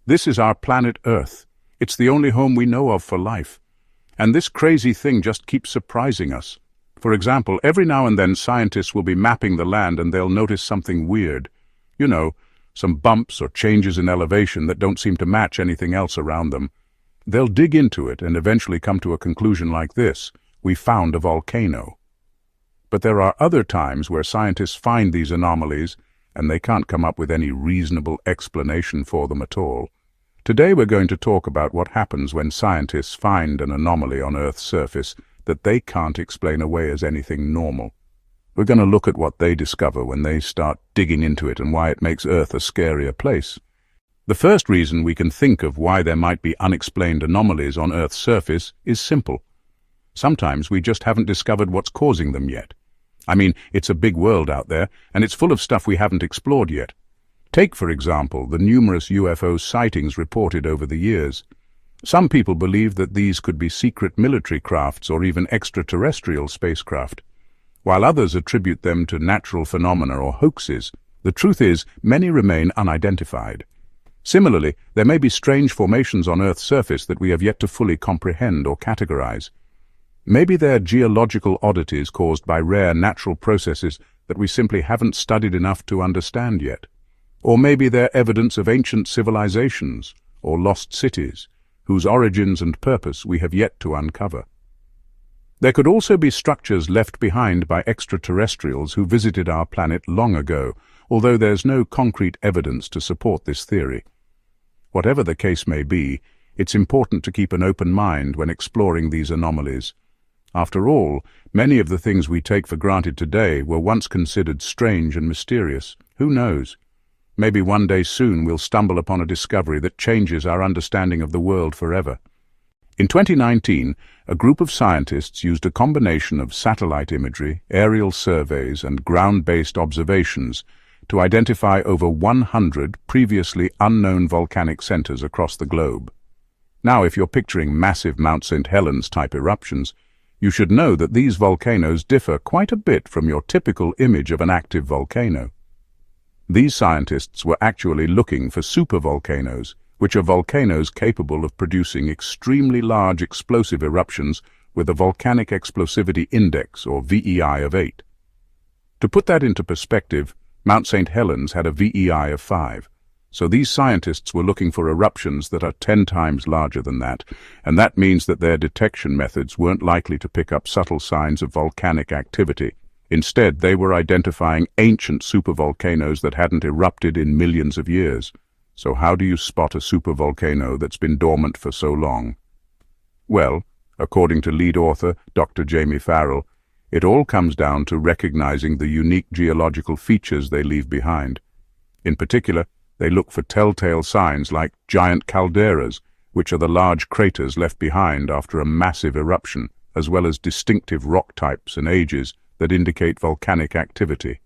This is our planet Earth. It's the only home we know of for life. And this crazy thing just keeps surprising us. For example, every now and then scientists will be mapping the land and they'll notice something weird. You know, some bumps or changes in elevation that don't seem to match anything else around them. They'll dig into it and eventually come to a conclusion like this: we found a volcano. But there are other times where scientists find these anomalies and they can't come up with any reasonable explanation for them at all. Today we're going to talk about what happens when scientists find an anomaly on Earth's surface that they can't explain away as anything normal. We're going to look at what they discover when they start digging into it and why it makes Earth a scarier place. The first reason we can think of why there might be unexplained anomalies on Earth's surface is simple. Sometimes we just haven't discovered what's causing them yet. I mean, it's a big world out there, and it's full of stuff we haven't explored yet. Take, for example, the numerous UFO sightings reported over the years. Some people believe that these could be secret military crafts or even extraterrestrial spacecraft, while others attribute them to natural phenomena or hoaxes. The truth is, many remain unidentified. Similarly, there may be strange formations on Earth's surface that we have yet to fully comprehend or categorize. Maybe they're geological oddities caused by rare natural processes that we simply haven't studied enough to understand yet. Or maybe they're evidence of ancient civilizations or lost cities, whose origins and purpose we have yet to uncover. There could also be structures left behind by extraterrestrials who visited our planet long ago, although there's no concrete evidence to support this theory. Whatever the case may be, it's important to keep an open mind when exploring these anomalies. After all, many of the things we take for granted today were once considered strange and mysterious. Who knows? Maybe one day soon we'll stumble upon a discovery that changes our understanding of the world forever. In 2019, a group of scientists used a combination of satellite imagery, aerial surveys, and ground-based observations to identify over 100 previously unknown volcanic centers across the globe. Now, if you're picturing massive Mount St. Helens-type eruptions, you should know that these volcanoes differ quite a bit from your typical image of an active volcano. These scientists were actually looking for supervolcanoes, which are volcanoes capable of producing extremely large explosive eruptions with a volcanic explosivity index, or VEI, of 8. To put that into perspective, Mount St. Helens had a VEI of 5. So these scientists were looking for eruptions that are 10 times larger than that, and that means that their detection methods weren't likely to pick up subtle signs of volcanic activity. Instead, they were identifying ancient supervolcanoes that hadn't erupted in millions of years. So how do you spot a supervolcano that's been dormant for so long? Well, according to lead author Dr. Jamie Farrell, it all comes down to recognizing the unique geological features they leave behind. In particular, they look for telltale signs like giant calderas, which are the large craters left behind after a massive eruption, as well as distinctive rock types and ages that indicate volcanic activity.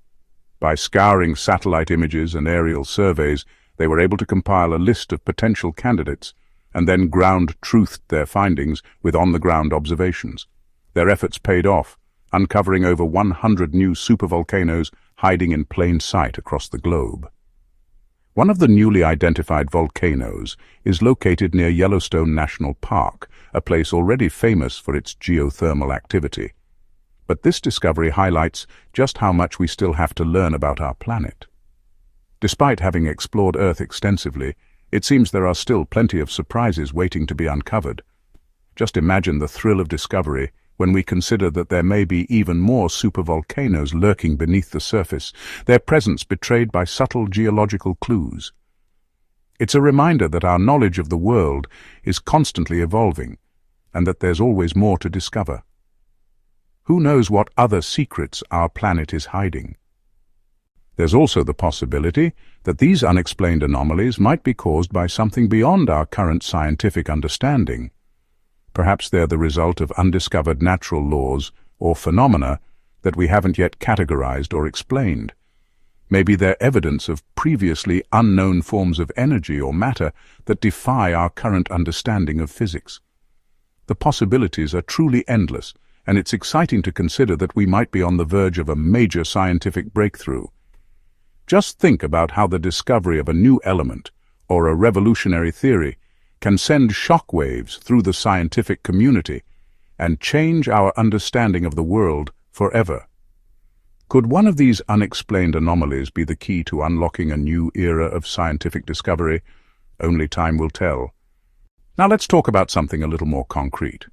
By scouring satellite images and aerial surveys, they were able to compile a list of potential candidates and then ground-truthed their findings with on-the-ground observations. Their efforts paid off, uncovering over 100 new supervolcanoes hiding in plain sight across the globe. One of the newly identified volcanoes is located near Yellowstone National Park, a place already famous for its geothermal activity. But this discovery highlights just how much we still have to learn about our planet. Despite having explored Earth extensively, it seems there are still plenty of surprises waiting to be uncovered. Just imagine the thrill of discovery when we consider that there may be even more supervolcanoes lurking beneath the surface, their presence betrayed by subtle geological clues. It's a reminder that our knowledge of the world is constantly evolving, and that there's always more to discover. Who knows what other secrets our planet is hiding? There's also the possibility that these unexplained anomalies might be caused by something beyond our current scientific understanding. Perhaps they're the result of undiscovered natural laws or phenomena that we haven't yet categorized or explained. Maybe they're evidence of previously unknown forms of energy or matter that defy our current understanding of physics. The possibilities are truly endless, and it's exciting to consider that we might be on the verge of a major scientific breakthrough. Just think about how the discovery of a new element, or a revolutionary theory can send shockwaves through the scientific community and change our understanding of the world forever. Could one of these unexplained anomalies be the key to unlocking a new era of scientific discovery? Only time will tell. Now let's talk about something a little more concrete.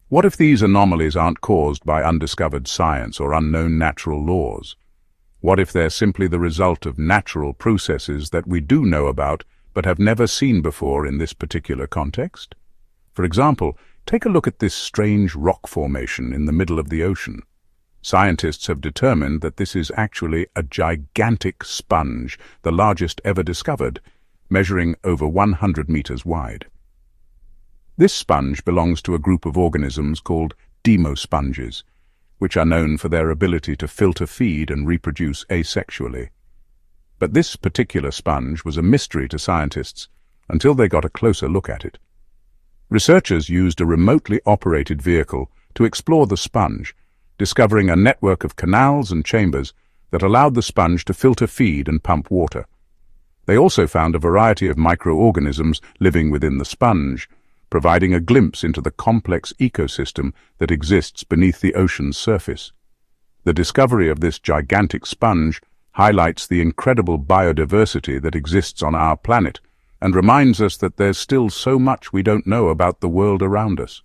What if these anomalies aren't caused by undiscovered science or unknown natural laws? What if they're simply the result of natural processes that we do know about but have never seen before in this particular context? For example, take a look at this strange rock formation in the middle of the ocean. Scientists have determined that this is actually a gigantic sponge, the largest ever discovered, measuring over 100 meters wide. This sponge belongs to a group of organisms called demosponges, which are known for their ability to filter feed and reproduce asexually. But this particular sponge was a mystery to scientists until they got a closer look at it. Researchers used a remotely operated vehicle to explore the sponge, discovering a network of canals and chambers that allowed the sponge to filter feed and pump water. They also found a variety of microorganisms living within the sponge, providing a glimpse into the complex ecosystem that exists beneath the ocean's surface. The discovery of this gigantic sponge highlights the incredible biodiversity that exists on our planet and reminds us that there's still so much we don't know about the world around us.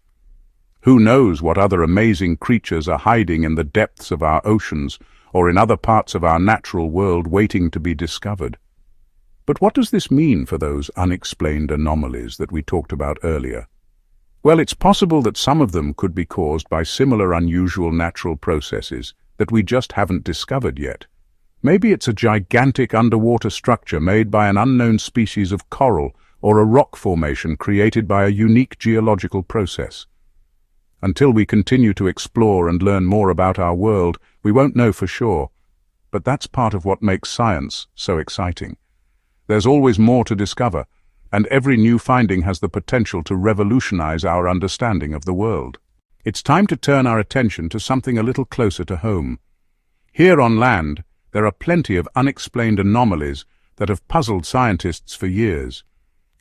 Who knows what other amazing creatures are hiding in the depths of our oceans or in other parts of our natural world waiting to be discovered? But what does this mean for those unexplained anomalies that we talked about earlier? Well, it's possible that some of them could be caused by similar unusual natural processes that we just haven't discovered yet. Maybe it's a gigantic underwater structure made by an unknown species of coral or a rock formation created by a unique geological process. Until we continue to explore and learn more about our world, we won't know for sure. But that's part of what makes science so exciting. There's always more to discover, and every new finding has the potential to revolutionize our understanding of the world. It's time to turn our attention to something a little closer to home. Here on land, there are plenty of unexplained anomalies that have puzzled scientists for years.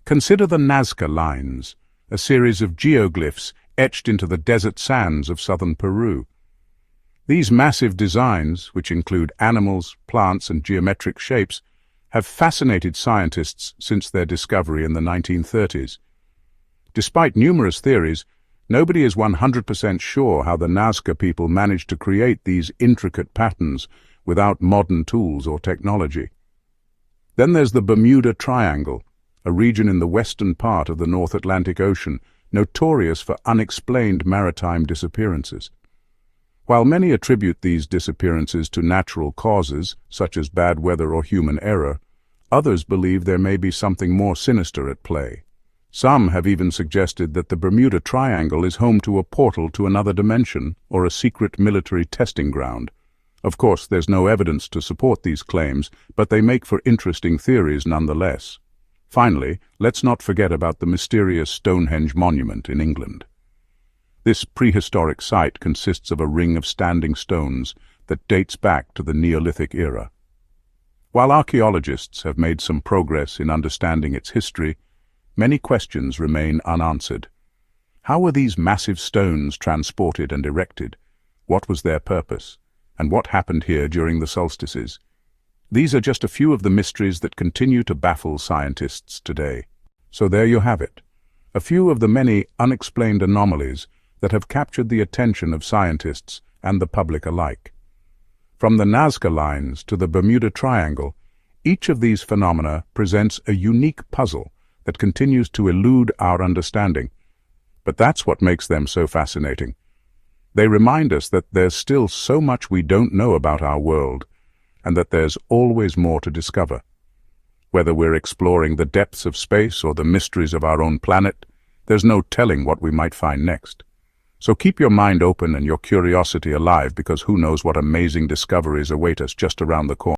Consider the Nazca lines, a series of geoglyphs etched into the desert sands of southern Peru. These massive designs, which include animals, plants, and geometric shapes, have fascinated scientists since their discovery in the 1930s. Despite numerous theories, nobody is 100% sure how the Nazca people managed to create these intricate patterns without modern tools or technology. Then there's the Bermuda Triangle, a region in the western part of the North Atlantic Ocean, notorious for unexplained maritime disappearances. While many attribute these disappearances to natural causes, such as bad weather or human error, others believe there may be something more sinister at play. Some have even suggested that the Bermuda Triangle is home to a portal to another dimension or a secret military testing ground. Of course, there's no evidence to support these claims, but they make for interesting theories nonetheless. Finally, let's not forget about the mysterious Stonehenge monument in England. This prehistoric site consists of a ring of standing stones that dates back to the Neolithic era. While archaeologists have made some progress in understanding its history, many questions remain unanswered. How were these massive stones transported and erected? What was their purpose? And what happened here during the solstices? These are just a few of the mysteries that continue to baffle scientists today. So there you have it, a few of the many unexplained anomalies that have captured the attention of scientists and the public alike. From the Nazca lines to the Bermuda Triangle, each of these phenomena presents a unique puzzle that continues to elude our understanding. But that's what makes them so fascinating. They remind us that there's still so much we don't know about our world, and that there's always more to discover. Whether we're exploring the depths of space or the mysteries of our own planet, there's no telling what we might find next. So keep your mind open and your curiosity alive, because who knows what amazing discoveries await us just around the corner.